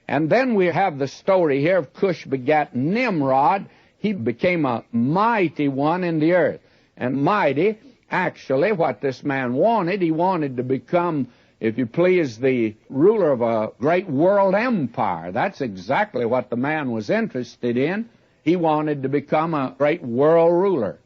And then we have the story here of Cush begat Nimrod. He became a mighty one in the earth. And mighty, actually, what this man wanted, he wanted to become, if you please, the ruler of a great world empire. That's exactly what the man was interested in. He wanted to become a great world ruler.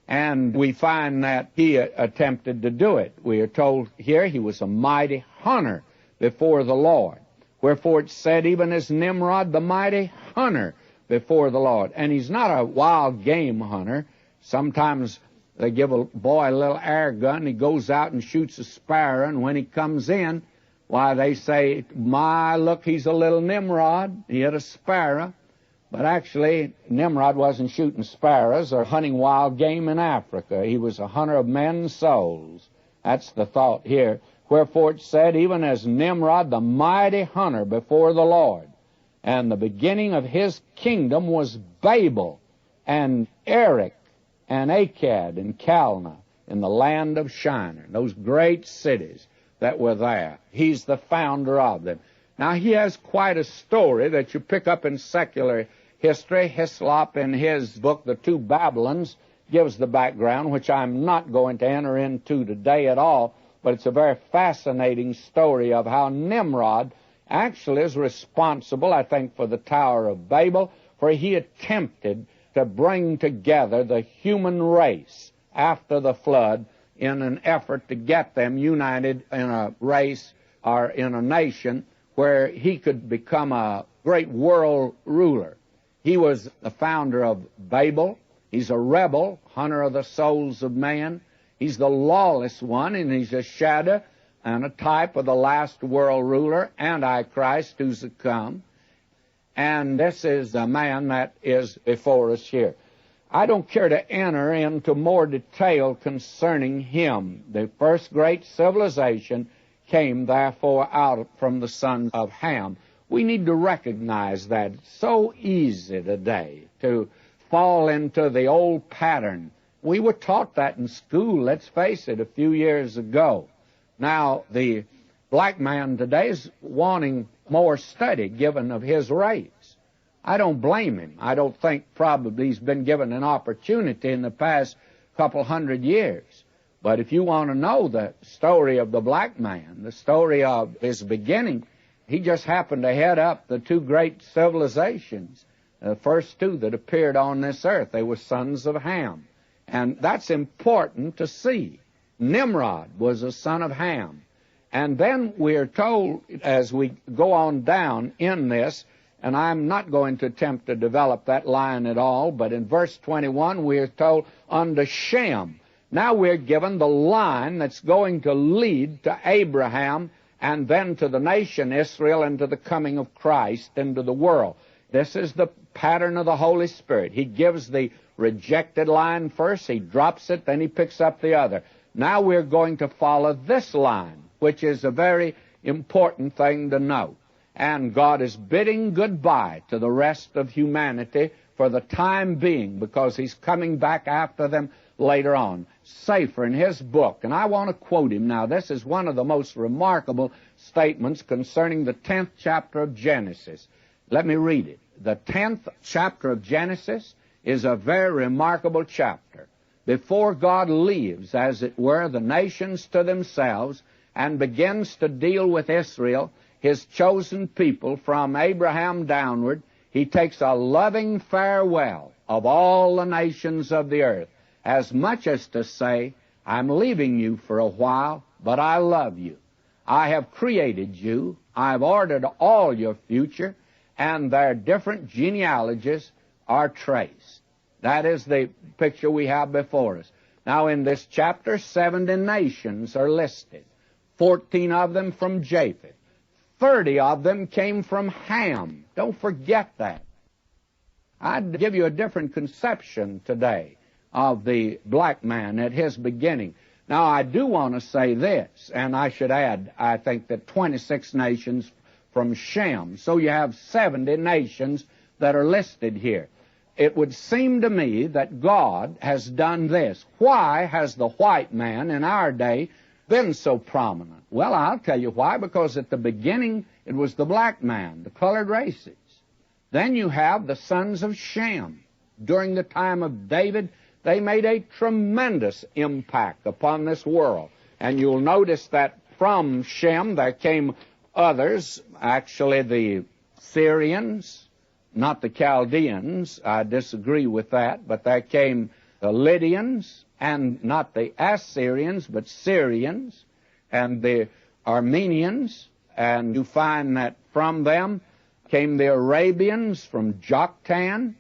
And we find that he attempted to do it. We are told here he was a mighty hunter before the Lord. Wherefore it said, even as Nimrod, the mighty hunter before the Lord. And he's not a wild game hunter. Sometimes they give a boy a little air gun, he goes out and shoots a sparrow, and when he comes in, why, they say, my, look, he's a little Nimrod. He hit a sparrow. But actually, Nimrod wasn't shooting sparrows or hunting wild game in Africa. He was a hunter of men's souls. That's the thought here. Wherefore it said, even as Nimrod, the mighty hunter before the Lord. And the beginning of his kingdom was Babel and Erech and Akkad and Calneh in the land of Shinar, those great cities that were there. He's the founder of them. Now, he has quite a story that you pick up in secular history. Hislop, in his book, The Two Babylons, gives the background, which I'm not going to enter into today at all, but it's a very fascinating story of how Nimrod actually is responsible, I think, for the Tower of Babel, for he attempted to bring together the human race after the flood in an effort to get them united in a race or in a nation where he could become a great world ruler. He was the founder of Babel. He's a rebel, hunter of the souls of man. He's the lawless one, and he's a shadow and a type of the last world ruler, Antichrist, who's to come. And this is the man that is before us here. I don't care to enter into more detail concerning him. The first great civilization came, therefore, out from the sons of Ham. We need to recognize that. It's so easy today to fall into the old pattern. We were taught that in school, let's face it, a few years ago. Now, the black man today is wanting more study given of his race. I don't blame him. I don't think probably he's been given an opportunity in the past couple hundred years. But if you want to know the story of the black man, the story of his beginning, he just happened to head up the two great civilizations, the first two that appeared on this earth. They were sons of Ham. And that's important to see. Nimrod was a son of Ham. And then we are told, as we go on down in this, and I'm not going to attempt to develop that line at all, but in verse 21 we are told, unto Shem. Now we're given the line that's going to lead to Abraham and then to the nation Israel and to the coming of Christ into the world. This is the pattern of the Holy Spirit. He gives the rejected line first, he drops it, then he picks up the other. Now we're going to follow this line, which is a very important thing to note. And God is bidding goodbye to the rest of humanity for the time being, because he's coming back after them later on. Safer in his book, and I want to quote him now. This is one of the most remarkable statements concerning the 10th chapter of Genesis. Let me read it. The 10th chapter of Genesis is a very remarkable chapter. Before God leaves, as it were, the nations to themselves and begins to deal with Israel, his chosen people from Abraham downward, he takes a loving farewell of all the nations of the earth, as much as to say, I'm leaving you for a while, but I love you. I have created you. I've ordered all your future, and their different genealogies are traced. That is the picture we have before us. Now, in this chapter, 70 nations are listed, 14 of them from Japheth. 30 of them came from Ham. Don't forget that. I'd give you a different conception today of the black man at his beginning. Now, I do want to say this, and I should add, I think that 26 nations from Shem. So you have 70 nations that are listed here. It would seem to me that God has done this. Why has the white man in our day been so prominent? Well, I'll tell you why. Because at the beginning, it was the black man, the colored races. Then you have the sons of Shem. During the time of David, they made a tremendous impact upon this world. And you'll notice that from Shem there came others, actually the Syrians, not the Chaldeans. I disagree with that, but there came the Lydians, and not the Assyrians, but Syrians, and the Armenians, and you find that from them came the Arabians from Joktan,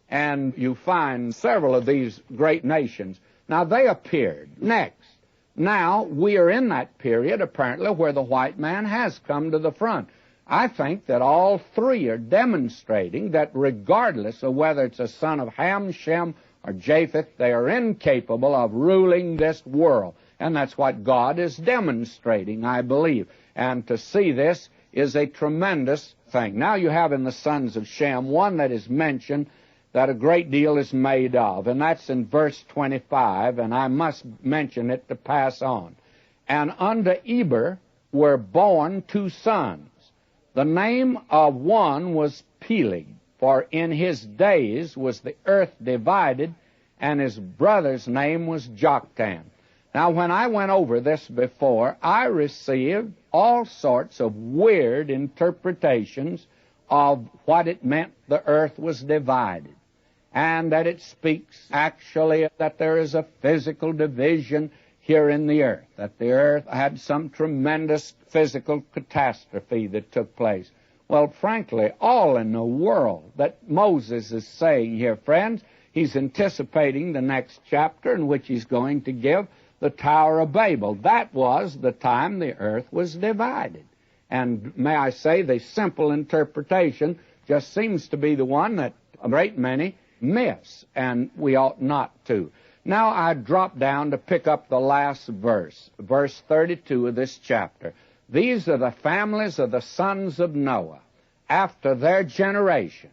and you find several of these great nations. Now, they appeared next. Now, we are in that period, apparently, where the white man has come to the front. I think that all three are demonstrating that regardless of whether it's a son of Ham, Shem, or Japheth, they are incapable of ruling this world. And that's what God is demonstrating, I believe. And to see this is a tremendous thing. Now you have in the sons of Shem one that is mentioned that a great deal is made of, and that's in verse 25, and I must mention it to pass on. And unto Eber were born two sons. The name of one was Peleg, for in his days was the earth divided, and his brother's name was Joktan. Now, when I went over this before, I received all sorts of weird interpretations of what it meant the earth was divided, and that it speaks actually that there is a physical division here in the earth, that the earth had some tremendous physical catastrophe that took place. Well, frankly, all in the world that Moses is saying here, friends, he's anticipating the next chapter in which he's going to give the Tower of Babel. That was the time the earth was divided. And may I say, the simple interpretation just seems to be the one that a great many miss, and we ought not to. Now I drop down to pick up the last verse, verse 32 of this chapter. These are the families of the sons of Noah, after their generations,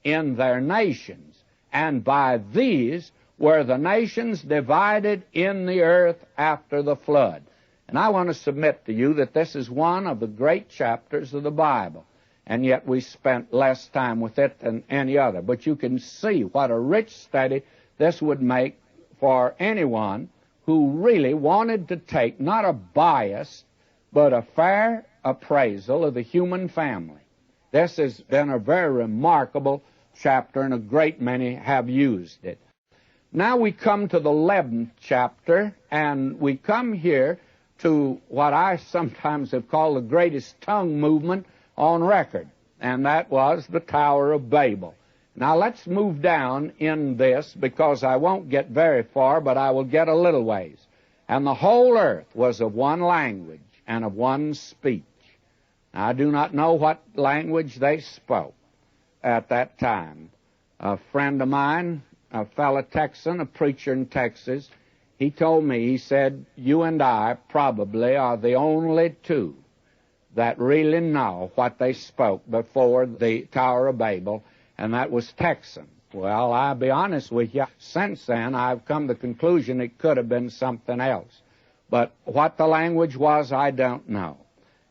in their nations, and by these were the nations divided in the earth after the flood. And I want to submit to you that this is one of the great chapters of the Bible, and yet we spent less time with it than any other. But you can see what a rich study this would make for anyone who really wanted to take not a biased, but a fair appraisal of the human family. This has been a very remarkable chapter, and a great many have used it. Now we come to the 11th chapter, and we come here to what I sometimes have called the greatest tongue movement on record, and that was the Tower of Babel. Now let's move down in this, because I won't get very far, but I will get a little ways. And the whole earth was of one language and of one speech. Now, I do not know what language they spoke at that time. A friend of mine, a fellow Texan, a preacher in Texas, he told me, he said, you and I probably are the only two that really know what they spoke before the Tower of Babel, and that was Texan. Well, I'll be honest with you, since then I've come to the conclusion it could have been something else. But what the language was, I don't know.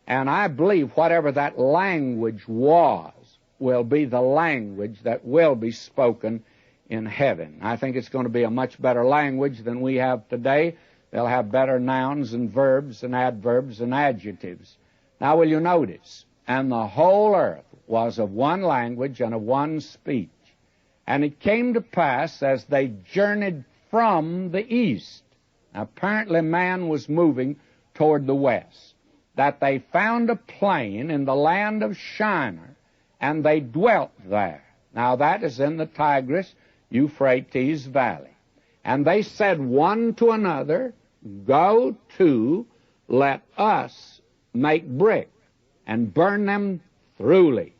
And I believe whatever that language was will be the language that will be spoken in heaven. I think it's going to be a much better language than we have today. They'll have better nouns and verbs and adverbs and adjectives. Now, will you notice? And the whole earth was of one language and of one speech. And it came to pass as they journeyed from the east, apparently man was moving toward the west, that they found a plain in the land of Shinar, and they dwelt there. Now that is in the Tigris-Euphrates valley. And they said one to another, go to, let us make brick, and burn them thoroughly.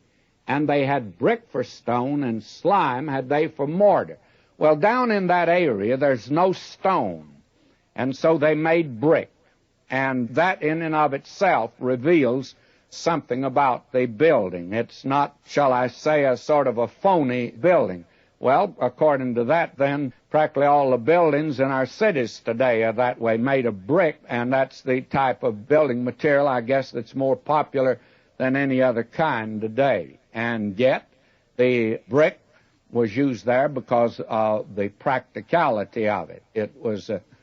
And they had brick for stone, and slime had they for mortar. Well, down in that area, there's no stone, and so they made brick. And that in and of itself reveals something about the building. It's not, shall I say, a sort of a phony building. Well, according to that, then, practically all the buildings in our cities today are that way, made of brick, and that's the type of building material, I guess, that's more popular than any other kind today. And yet, the brick was used there because of the practicality of it. It was